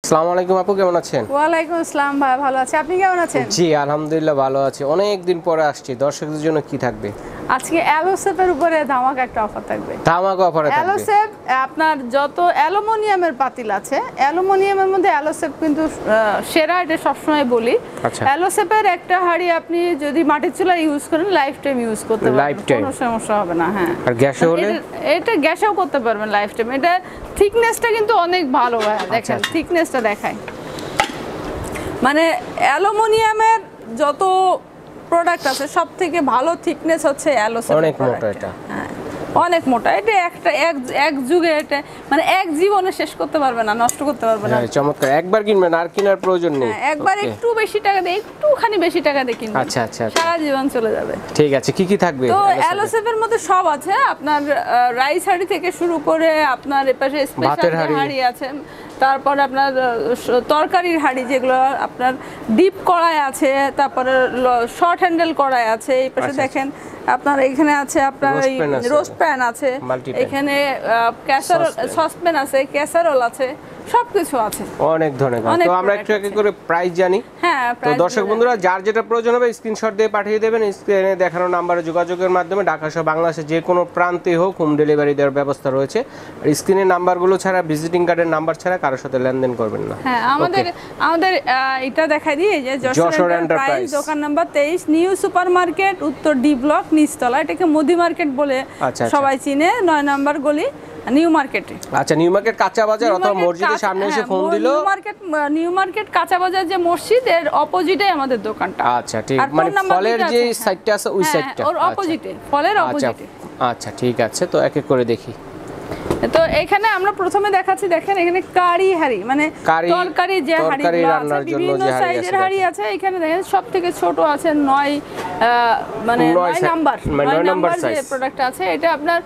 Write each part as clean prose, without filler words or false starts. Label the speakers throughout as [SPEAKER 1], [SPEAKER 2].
[SPEAKER 1] আসসালামু আলাইকুম আপু, কেমন আছেন?
[SPEAKER 2] ওয়ালাইকুম আসসালাম ভাই, ভালো আছি। আপনি কেমন আছেন?
[SPEAKER 1] জি আলহামদুলিল্লাহ ভালো আছি। অনেক দিন পরে আসছি, দর্শকদের জন্য কি থাকবে?
[SPEAKER 2] আজকে অ্যালোসেপের উপরে ধামাকা একটা অফার থাকবে।
[SPEAKER 1] ধামাকা অফার থাকবে।
[SPEAKER 2] অ্যালোসেপ আপনার যত অ্যালুমিনিয়ামের পাতিল আছে, অ্যালুমিনিয়ামের মধ্যে অ্যালোসেপ কিন্তু সেরা, এটা সবসময় বলি। অ্যালোসেপের একটা হাঁড়ি আপনি যদি মাটির চুলা ইউজ করেন লাইফ টাইম ইউজ করতে পারবেন, কোনো সমস্যা হবে না। হ্যাঁ,
[SPEAKER 1] আর গ্যাসে হলে
[SPEAKER 2] এটা গ্যাসেও করতে পারবেন লাইফ টাইম। এটা থিকনেসটা কিন্তু অনেক ভালো ভাই, দেখেন থিকনেসটা দেখায়। মানে অ্যালুমিনিয়ামের যত প্রোডাক্ট আছে সব থেকে ভালো থিকনেস হচ্ছে অ্যালোসেপ।
[SPEAKER 1] অনেক মোটা এটা।
[SPEAKER 2] হ্যাঁ অনেক মোটা। এটা একটা এক যুগে এটা মানে এক জীবনে শেষ করতে পারবে না, নষ্ট করতে পারবে না।
[SPEAKER 1] চমৎকার। একবার কিনবেন আর কেনার প্রয়োজন নেই।
[SPEAKER 2] একবার একটু বেশি টাকা দিয়ে, একটুখানি বেশি টাকা দিয়ে কিনবেন,
[SPEAKER 1] আচ্ছা আচ্ছা,
[SPEAKER 2] সারা জীবন চলে যাবে।
[SPEAKER 1] ঠিক আছে, কি কি থাকবে?
[SPEAKER 2] তো অ্যালোসেপের মধ্যে সব আছে, আপনার রাইস হাঁড়ি থেকে শুরু করে আপনার এপাশে স্পেশাল হাঁড়ি আছে, তারপরে আপনার তরকারির হাঁড়ি যেগুলো আপনার ডিপ কড়াই আছে, তারপরে শর্ট হ্যান্ডেল কড়াই আছে। এই পাশে দেখেন আপনার এখানে আছে আপনার রোস্ট প্যান আছে, এখানে ক্যাসারোল সসপ্যান আছে, ক্যাসারোল আছে, সবকিছু আছে।
[SPEAKER 1] অনেক ধন্যবাদ। তো আমরা একটু এক করে প্রাইস জানি।
[SPEAKER 2] হ্যাঁ,
[SPEAKER 1] তো দর্শক বন্ধুরা যার যেটা প্রয়োজন হবে স্ক্রিনশট দিয়ে পাঠিয়ে দেবেন। স্ক্রিনে দেখানো নম্বরে যোগাযোগের মাধ্যমে ঢাকা সহ বাংলাদেশের যে কোনো প্রান্তে হোক হোম ডেলিভারি দেওয়ার ব্যবস্থা রয়েছে। আর স্ক্রিনের নাম্বারগুলো ছাড়া, ভিজিটিং কার্ডের নাম্বার ছাড়া কারোর সাথে লেনদেন করবেন না।
[SPEAKER 2] হ্যাঁ, আমাদের এটা দেখাই দিই, এই যে যশোর এন্টারপ্রাইজ, দোকান নাম্বার 23, নিউ সুপার মার্কেট, উত্তর ডি ব্লক, নিচতলা। এটাকে মুদি মার্কেট বলে সবাই চিনে, 9 নম্বর গলি, নিউ মার্কেটে।
[SPEAKER 1] আচ্ছা, নিউ মার্কেট কাঁচা বাজার অথবা মসজিদের সামনে এসে ফোন দিলো।
[SPEAKER 2] নিউ মার্কেট কাঁচা বাজার যে মসজিদ, এর অপোজিটে আমাদের দোকানটা।
[SPEAKER 1] আচ্ছা ঠিক, মানে ফলের যে সাইডটা আছে ওই সাইডটা,
[SPEAKER 2] ওর অপোজিটে, ফলের অপোজিটে।
[SPEAKER 1] আচ্ছা ঠিক আছে, তো এক এক করে দেখি।
[SPEAKER 2] তো এখানে আমরা প্রথমে দেখাচ্ছি, দেখেন এখানে কারি হাঁড়ি, মানে তরকারি যে হাঁড়িগুলো আছে, বিভিন্ন সাইজের হাঁড়ি আছে। এখানে দেখেন সবথেকে ছোট আছে 9 মানে 9 নাম্বার যে প্রোডাক্ট আছে, এটা আপনার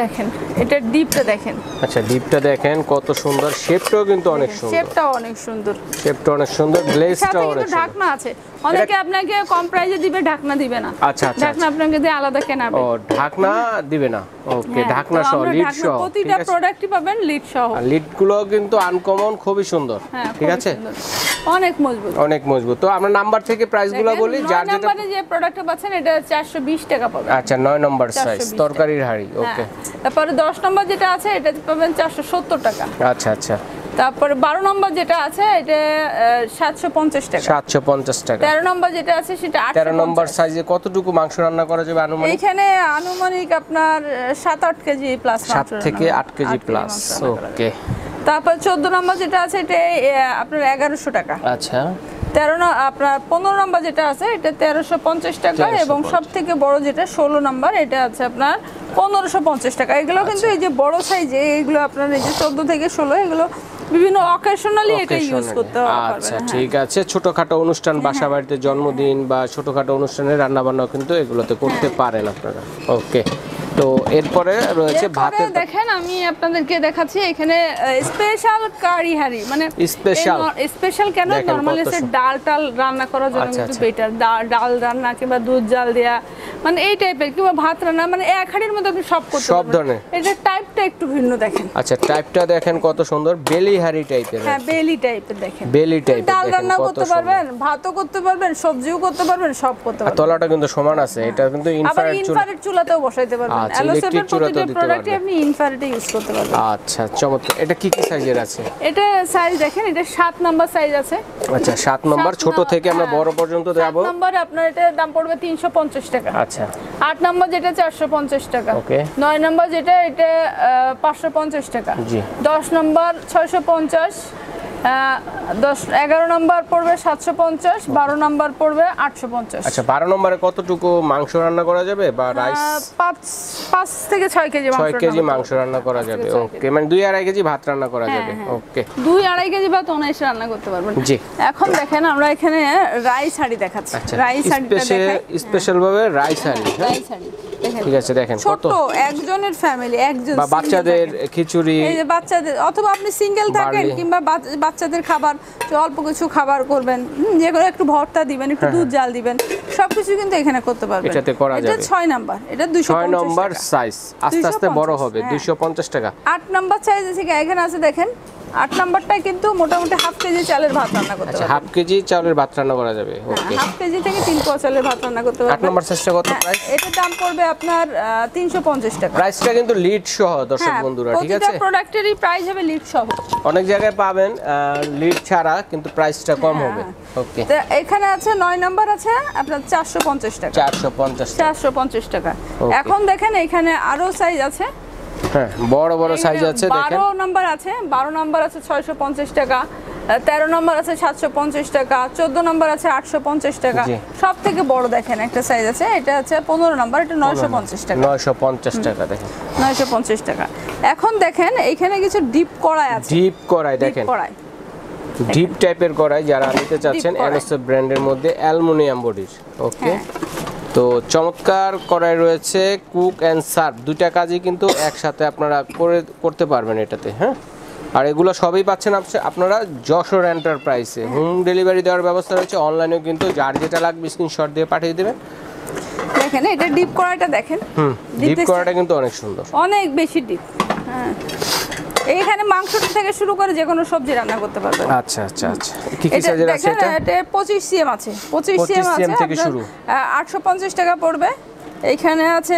[SPEAKER 2] দেখেন, এটা ডিপটা দেখেন।
[SPEAKER 1] আচ্ছা, ডিপটা দেখেন কত সুন্দর, শেপটাও কিন্তু অনেক সুন্দর,
[SPEAKER 2] শেপটাও অনেক সুন্দর,
[SPEAKER 1] শেপটা অনেক সুন্দর, গ্লেজটাও অনেক সুন্দর।
[SPEAKER 2] ঢাকনা আছে, অনেকে আপনাকে কম প্রাইসে দিবে, ঢাকনা দিবে না।
[SPEAKER 1] আচ্ছা আচ্ছা,
[SPEAKER 2] ঢাকনা আপনাকে দিয়ে আলাদা কেনাবে।
[SPEAKER 1] ও, ঢাকনা দিবে না। ওকে, ঢাকনা সহ, লিড সহ,
[SPEAKER 2] প্রতিটা প্রোডাক্টই পাবেন লিড সহ।
[SPEAKER 1] আর লিডগুলো কিন্তু আনকমন, খুবই সুন্দর। ঠিক আছে,
[SPEAKER 2] অনেক মজবুত,
[SPEAKER 1] অনেক মজবুত। তো আমরা নাম্বার থেকে প্রাইসগুলো বলি। যার যেটা
[SPEAKER 2] নাম্বারে যে প্রোডাক্টটা পাচ্ছেন এটা 420 টাকা পাবেন।
[SPEAKER 1] আচ্ছা, 9 নম্বর সাইজ তরকারির হাঁড়ি। ওকে,
[SPEAKER 2] তারপরে 10 নম্বর যেটা আছে এটা পাবেন 470 টাকা।
[SPEAKER 1] আচ্ছা আচ্ছা,
[SPEAKER 2] তারপরে 12 নম্বর যেটা আছে এটা 750 টাকা।
[SPEAKER 1] 750 টাকা।
[SPEAKER 2] 13 নম্বর যেটা আছে সেটা 850।
[SPEAKER 1] 13 নম্বর সাইজে কতটুকু মাংস রান্না করা যাবে আনুমানিক?
[SPEAKER 2] এখানে আনুমানিক আপনার 7-8 কেজি প্লাস,
[SPEAKER 1] 7 থেকে 8 কেজি প্লাস। ওকে,
[SPEAKER 2] তারপর 14 নম্বর যেটা আছে এটা আপনার 1100 টাকা।
[SPEAKER 1] আচ্ছা,
[SPEAKER 2] 15 নম্বর যেটা আছে এটা 1350 টাকা, এবং সবথেকে বড় যেটা 16 নম্বর এটা আছে আপনার 1550 টাকা। এগুলো কিন্তু এই যে বড় সাইজে, এগুলো আপনার এই যে 14 থেকে 16, এগুলো বিভিন্ন অকেশনালি এটা ইউজ করতে পারবেন।
[SPEAKER 1] আচ্ছা ঠিক আছে, ছোটখাটো অনুষ্ঠান, বাসা বাড়িতে জন্মদিন বা ছোটখাটো অনুষ্ঠানে রান্না বান্না কিন্তু এগুলোতে করতে পারেন আপনারা। ওকে, তো এরপরে রয়েছে ভাতের। দেখেন
[SPEAKER 2] আমি আপনাদেরকে দেখাচ্ছি এখানে স্পেশাল কারি হাঁড়ি, মানে স্পেশাল কেন, নরমালি ডাল রান্না করার জন্য কিন্তু বেটার, ডাল রান্না কিংবা দুধ জাল দেয়া, মানে এই টাইপের, কিংবা ভাত রান্না, মানে এক হাঁড়ির মধ্যে আপনি সব করতে পারবেন। সব ধরনের। এটা টাইপটা একটু ভিন্ন দেখেন।
[SPEAKER 1] আচ্ছা, টাইপটা দেখেন কত সুন্দর, বেলি হাঁড়ি টাইপের।
[SPEAKER 2] হ্যাঁ, বেলি টাইপের দেখেন,
[SPEAKER 1] বেলি টাইপের।
[SPEAKER 2] ডাল রান্না করতে পারবেন, ভাতও করতে পারবেন, সবজিও করতে পারবেন, সব করতে পারবেন।
[SPEAKER 1] তলাটা কিন্তু সমান আছে, এটা কিন্তু
[SPEAKER 2] ইনফ্রারেড চুলাতেও বসাইতে পারবেন। অ্যালোসেপের প্রতিটা প্রোডাক্টে আপনি ইনফ্রারেডে ইউজ করতে পারবেন।
[SPEAKER 1] আচ্ছা, চমৎকার। এটা কি কি সাইজের আছে?
[SPEAKER 2] এটা সাইজ দেখেন, এটা 7 নাম্বার সাইজ আছে।
[SPEAKER 1] আচ্ছা, 7 নাম্বার, ছোট থেকে আমরা বড় পর্যন্ত যাব।
[SPEAKER 2] 7 নাম্বার আপনার এটার দাম পড়বে 350 টাকা।
[SPEAKER 1] আচ্ছা,
[SPEAKER 2] 8 নাম্বার যেটা 450 টাকা।
[SPEAKER 1] ওকে,
[SPEAKER 2] 9 নাম্বার যেটা এটা 550 টাকা।
[SPEAKER 1] জি।
[SPEAKER 2] 10 নাম্বার 650, 11 নাম্বার পড়বে 750, 12 নাম্বার পড়বে 850।
[SPEAKER 1] আচ্ছা, 12 নম্বরে কতটুকু মাংস রান্না করা যাবে বা রাইস?
[SPEAKER 2] 5 থেকে 6 কেজি মাংস।
[SPEAKER 1] 6 কেজি মাংস রান্না করা যাবে। ওকে, মানে 2-2.5 কেজি ভাত রান্না করা যাবে। ওকে,
[SPEAKER 2] 2-2.5 কেজি ভাত অনায়াসে রান্না করতে পারবেন। জি। এখন দেখেন আমরা এখানে রাইস হাঁড়ি দেখাচ্ছি। রাইস হাঁড়িটা দেখেন,
[SPEAKER 1] স্পেশাল ভাবে রাইস হাঁড়ি। রাইস হাঁড়ি ঠিক আছে, দেখেন
[SPEAKER 2] ছোট একজনের ফ্যামিলি, একজন
[SPEAKER 1] বা বাচ্চাদের খিচুড়ি,
[SPEAKER 2] এই যে বাচ্চাদের, অথবা আপনি সিঙ্গেল থাকেন কিংবা বাচ্চাদের খাবার, অল্প কিছু খাবার করবেন, যেগুলো একটু ভর্তা দিবেন, একটু দুধ জাল দিবেন, সবকিছু কিন্তু এখানে করতে পারবেন।
[SPEAKER 1] এটাতে করা যাবে।
[SPEAKER 2] এটা 6 নাম্বার, এটা 250
[SPEAKER 1] নম্বর সাইজ, আস্তে আস্তে বড় হবে, 250 টাকা।
[SPEAKER 2] 8 নাম্বার সাইজ আছে, এখানে আছে দেখেন 8 নাম্বারটায় কিন্তু মোটামুটি হাফ কেজি চালের ভাত রান্না করতে
[SPEAKER 1] আচ্ছা
[SPEAKER 2] পারবেন।
[SPEAKER 1] হাফ কেজি চালের ভাত রান্না করা যাবে। ওকে,
[SPEAKER 2] হাফ কেজি থেকে 3 পোয়া চালের ভাত রান্না করতে পারবেন।
[SPEAKER 1] 8 নম্বর সাইজটা কত প্রাইস?
[SPEAKER 2] এটার দাম পড়বে আপনার 350 টাকা।
[SPEAKER 1] প্রাইসটা কিন্তু লিড সহ দর্শক বন্ধুরা, ঠিক আছে?
[SPEAKER 2] প্রতিটা প্রোডাক্টেরই প্রাইস হবে লিড সহ।
[SPEAKER 1] অনেক জায়গায় পাবেন লিড ছাড়া, কিন্তু প্রাইসটা কম হবে। ওকে,
[SPEAKER 2] তো এখানে আছে 9 নাম্বার আছে আপনার 450 টাকা। 450 টাকা। এখন দেখেন এখানে আরো সাইজ আছে।
[SPEAKER 1] হ্যাঁ, বড় বড় সাইজ আছে দেখেন।
[SPEAKER 2] 12 নাম্বার আছে, 12 নাম্বার আছে 650 টাকা, 13 নাম্বার আছে 750 টাকা, 14 নাম্বার আছে 850 টাকা। সবথেকে বড় দেখেন একটা সাইজ আছে, এটা আছে 15 নাম্বার, এটা 950 টাকা।
[SPEAKER 1] 950 টাকা দেখেন,
[SPEAKER 2] 950 টাকা। এখন দেখেন এইখানে কিছু ডিপ কড়াই আছে।
[SPEAKER 1] ডিপ কড়াই দেখেন, ডিপ টাইপের কড়াই যারা নিতে চাচ্ছেন এনএসএফ ব্র্যান্ডের মধ্যে অ্যালুমিনিয়াম বডির। ওকে, তো চমৎকার কড়াই রয়েছে, কুক অ্যান্ড সার্ভ দুইটা কাজই কিন্তু একসাথে আপনারা করতে পারবেন এটাতে। হ্যাঁ, আর এগুলো সবই পাচ্ছেন আপনারা যশোর এন্টারপ্রাইজে। হোম ডেলিভারি দেওয়ার ব্যবস্থা রয়েছে, অনলাইনেও কিন্তু যার যেটা লাগবে স্ক্রিনশট দিয়ে পাঠিয়ে দেবেন।
[SPEAKER 2] দেখেন এটা ডিপ কড়াইটা দেখেন,
[SPEAKER 1] ডিপ কড়াইটা কিন্তু অনেক সুন্দর,
[SPEAKER 2] অনেক বেশি ডিপ। হ্যাঁ, এইখানে মাংস থেকে শুরু করে যে কোনো সবজি রান্না করতে পারবেন।
[SPEAKER 1] আচ্ছা আচ্ছা আচ্ছা, কি কি সাইজের আছে এটা?
[SPEAKER 2] এটা 25 সিএম আছে, 25 সিএম
[SPEAKER 1] থেকে শুরু,
[SPEAKER 2] 850 টাকা পড়বে। এইখানে আছে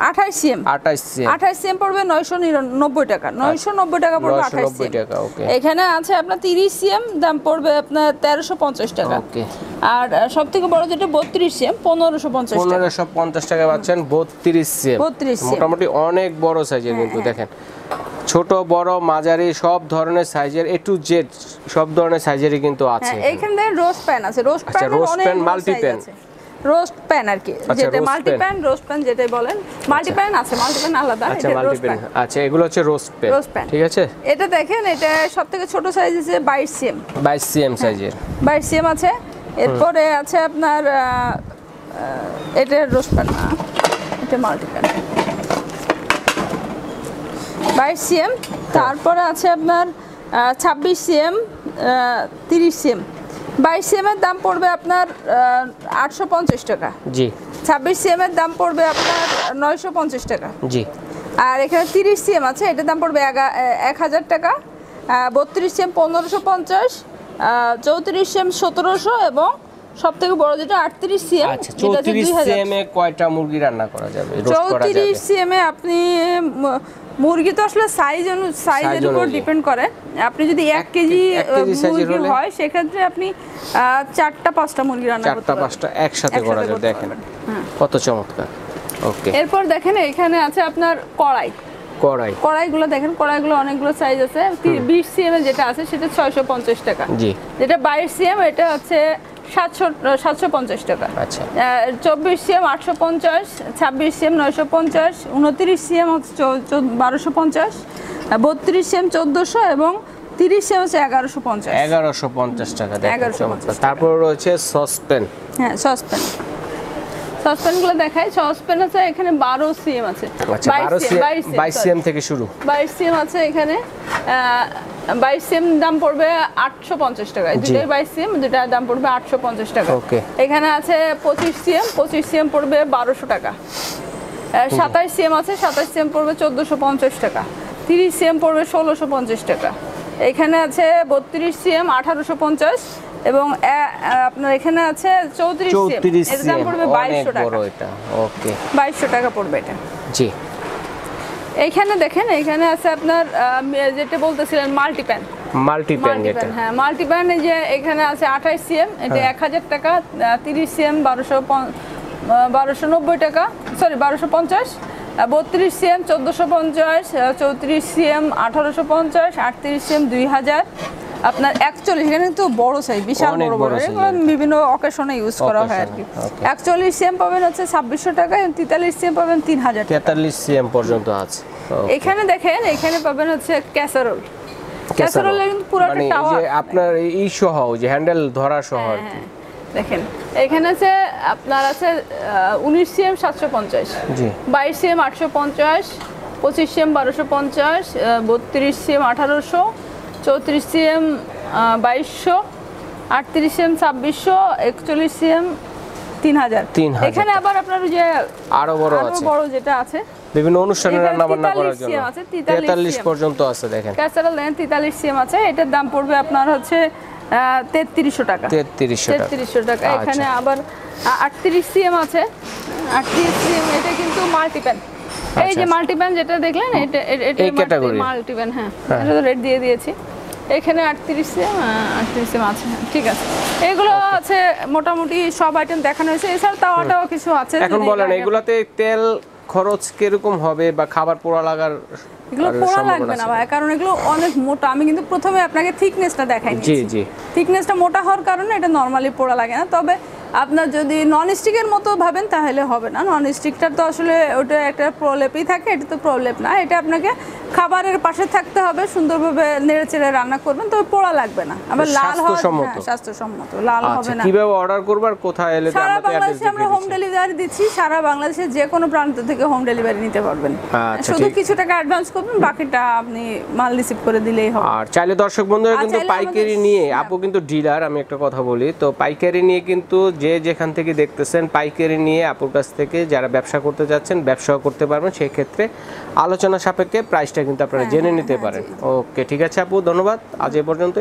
[SPEAKER 2] 28 সিএম, 28 সিএম পড়বে 990 টাকা। 990 টাকা পড়বে 28 সিএম।
[SPEAKER 1] ওকে,
[SPEAKER 2] এখানে আছে আপনার 30 সিএম, দাম পড়বে আপনার 1350 টাকা।
[SPEAKER 1] ওকে,
[SPEAKER 2] আর সবথেকে বড় যেটা 32 সিএম
[SPEAKER 1] 1550 টাকা পাচ্ছেন। 32 সিএম মোটামুটি অনেক বড় সাইজের কিন্তু দেখেন, ছোট বড় মাঝারি সব ধরনের সাইজের এ টু জেড সব ধরনের সাইজেরই কিন্তু আছে।
[SPEAKER 2] এইখানে দেখেন রোস্ট প্যান আছে, roast pan multi pan, roast pan আর কি, যেটা মাল্টি প্যান রোস্ট প্যান যেটাই বলেন। মাল্টি প্যান আছে, মাল্টি প্যান আলাদা, এটা রোস্ট প্যান।
[SPEAKER 1] আচ্ছা, এগুলো হচ্ছে রোস্ট প্যান, ঠিক আছে?
[SPEAKER 2] এটা দেখেন, এটা সবথেকে ছোট সাইজ আছে 22 সিএম,
[SPEAKER 1] 22 সিএম সাইজের,
[SPEAKER 2] 22 সিএম আছে। এরপরে আছে আপনার এটা রোস্ট প্যান না, এটা মাল্টি প্যান, 22 সিএম। তারপরে আছে আপনার 26 সিএম, 30 সিএম। 22 সিএম এর দাম পড়বে আপনার 850 টাকা। জি। 26 সিএম এর দাম পড়বে আপনার 950 টাকা। জি। আর এখানে 30 সিএম আছে, এটার দাম পড়বে 1000 টাকা। 32 সিএম 1550, 34 সিএম 1700 এবং সবথেকে বড় যেটা 38 সিএম।
[SPEAKER 1] আচ্ছা, 34 সিএম এ কয়টা মুরগি রান্না করা যাবে, রোস্ট করা যাবে?
[SPEAKER 2] 34 সিএম এ আপনি মুরগি তো আসলে সাইজের উপর ডিপেন্ড করে। আপনি যদি 1 কেজি মুরগি হয় সেক্ষেত্রে আপনি 4টা 5টা মুরগি রান্না করতে পারবেন, 4টা 5টা একসাথে করা যাবে। দেখেন কত চমৎকার। ওকে, এরপর দেখেন এখানে আছে আপনার কড়াইগুলো দেখেন, কড়াইগুলো অনেকগুলো সাইজ আছে। 20 সিএম এ যেটা আছে সেটা 650 টাকা। জি। যেটা 22 সিএম এটা হচ্ছে 750 টাকা। আচ্ছা। 24 সিএম 850, 26 সিএম 950, 29 সিএম হচ্ছে 1250, 32 সিএম 1400 এবং 30 সিএম হচ্ছে 1150। 1150 টাকা। 1150। তারপর রয়েছে সসপ্যান। হ্যাঁ, সসপ্যানগুলো দেখাই। সসপ্যান আছে এখানে 12 সিএম আছে। 22 সিএম থেকে শুরু, 22 সিএম আছে এখানে। 22 সিএম দাম পড়বে 850 টাকা। দুটোই 22 সিএম, দুটার দাম পড়বে 850 টাকা। ওকে, এখানে আছে 25 সিএম পড়বে 1200 টাকা। 27 সিএম আছে, 27 সিএম পড়বে 1450 টাকা। 30 সিএম পড়বে 1650 টাকা। এখানে আছে 32 সিএম 1850 এবং আপনার এখানে আছে 34 সিএম, এর দাম পড়বে 2200 টাকা। ওকে, 2200 টাকা পড়বে এটা। জি। এইখানে দেখেন, এখানে আছে আপনার যেটা বলতেছিলেন মাল্টি প্যান, যেটা হ্যাঁ মাল্টি প্যান, এই যে এখানে আছে 28 সিএম, এটা 1000 টাকা। 30 সিএম 1290 টাকা, সরি 1250। 32 CM 1450, 34 CM 1850, 38 CM 2000। আপনার 41, এখানে তো বড় সাইজ, বিশাল বড়, এগুলো বিভিন্ন অকেশনে ইউজ করা হয় আর কি। 41 সিএম পাবেন হচ্ছে 2600 টাকা, 43 সিএম পাবেন 3000 টাকা। 43 সিএম পর্যন্ত আছে। এখানে দেখেন, এখানে পাবেন হচ্ছে ক্যাসারোল। ক্যাসারোলের কিন্তু পুরোটা টাওয়ার, যে আপনার এই সহ যে হ্যান্ডেল ধরা সহ আর কি। দেখেন এখানে আছে আপনার আছে 19 সিএম 750, জি। 22 CM 850, 25 CM 1250, 32 CM 1800, 34 CM 2200, 38 CM 2600, 41 CM 3000। এখানে আবার আপনার যে আরো বড় যেটা আছে
[SPEAKER 1] বিভিন্ন অনুষ্ঠানে রান্না বান্না করার জন্য
[SPEAKER 2] 43
[SPEAKER 1] 43 পর্যন্ত আছে দেখেন।
[SPEAKER 2] ক্যাসারোল নেন 43 সিএম আছে, এটার দাম পড়বে আপনার হচ্ছে 3300 টাকা। 3300 টাকা। এখানে আবার 38 সিএম আছে, 38 সিএম এটা কিন্তু মাল্টিপ্যান। এই যে মাল্টিপ্যান যেটা দেখলেন এটা মাল্টিপ্যান, হ্যাঁ এটা তো রেট দিয়ে দিয়েছি। এখানে 38 সিএম আছে, হ্যাঁ ঠিক আছে। এগুলো আছে মোটামুটি সব আইটেম দেখানো হয়েছে, এছাড়া তাওয়াটাও কিছু আছে।
[SPEAKER 1] এখন বলেন এগুলাতে তেল খরচ কিরকম হবে বা খাবার পোড়া লাগার?
[SPEAKER 2] এগুলো পোড়া লাগবে না ভাই, কারণ এগুলো অনেক মোটা। আমি কিন্তু প্রথমে আপনাকে থিকনেসটা দেখাইনি।
[SPEAKER 1] জি জি,
[SPEAKER 2] থিকনেসটা মোটা হওয়ার কারণে এটা নরমালি পোড়া লাগে না। তবে আপনার যদি নন স্টিকের মতো ভাবেন তাহলে হবে না। নন স্টিকটা তো আসলে ওটা একটা প্রলেপই থাকে, এটা তো প্রলেপ না। এটা আপনাকে খাবারের পাশে থাকতে হবে, সুন্দরভাবে নেড়েচেড়ে রান্না করবেন, তবে পোড়া লাগবে না। আবার লাল হবে, স্বাস্থ্যসম্মত লাল হবে না।
[SPEAKER 1] কিভাবে অর্ডার করব আর কোথায় এলে?
[SPEAKER 2] সারা বাংলাদেশে আমরা হোম ডেলিভারি দিচ্ছি, সারা বাংলাদেশে যে কোনো প্রান্ত থেকে হোম ডেলিভারি নিতে পারবেন। শুধু কিছু টাকা অ্যাডভান্স করবেন, বাকিটা আপনি মাল রিসিভ করে দিলেই হবে।
[SPEAKER 1] আর চাইলে দর্শক বন্ধুরা কিন্তু পাইকারি নিয়ে, আপু কিন্তু ডিলার, আমি একটা কথা বলি তো, পাইকারি নিয়ে কিন্তু যে যেখান থেকে দেখতেছেন পাইকারি নিয়ে আপুর কাছ থেকে যারা ব্যবসা করতে যাচ্ছেন ব্যবসাও করতে পারবেন। সেই ক্ষেত্রে আলোচনা সাপেক্ষে প্রাইসটা কিন্তু আপনারা জেনে নিতে পারেন। ওকে, ঠিক আছে আপু, ধন্যবাদ। আজ এ পর্যন্ত।